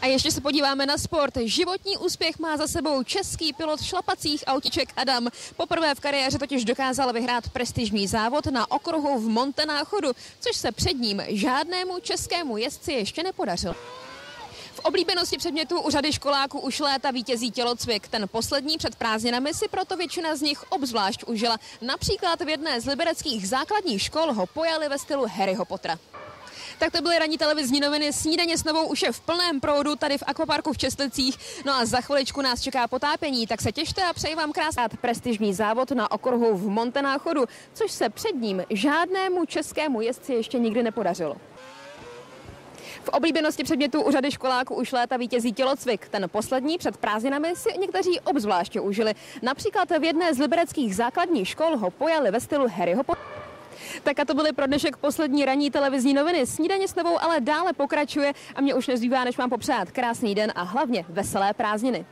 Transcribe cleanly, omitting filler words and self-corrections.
A ještě se podíváme na sport. Životní úspěch má za sebou český pilot šlapacích autíček Adam. Poprvé v kariéře totiž dokázal vyhrát prestižní závod na okruhu v Montenáchodu, což se před ním žádnému českému jezdci ještě nepodařilo. V oblíbenosti předmětů u řady školáků už léta vítězí tělocvik. Ten poslední před prázdninami si proto většina z nich obzvlášť užila. Například v jedné z libereckých základních škol ho pojali ve stylu Harryho Pottera. Tak to byly ranní televizní noviny. Snídaně s Novou už je v plném proudu tady v akvaparku v Čestlicích. No a za chviličku nás čeká potápění, tak se těšte a přeji vám krásný prestižní závod na okruhu v Montenáchodu, což se před ním žádnému českému jezdci ještě nikdy nepodařilo. V oblíbenosti předmětů u řady školáků už léta vítězí tělocvik. Ten poslední před prázdninami si někteří obzvláště užili. Například v jedné z libereckých základních škol ho pojali ve stylu Harryho Pottera. Tak a to byly pro dnešek poslední ranní televizní noviny. Snídaně s Novou ale dále pokračuje a mě už nezbývá, než vám popřát krásný den a hlavně veselé prázdniny.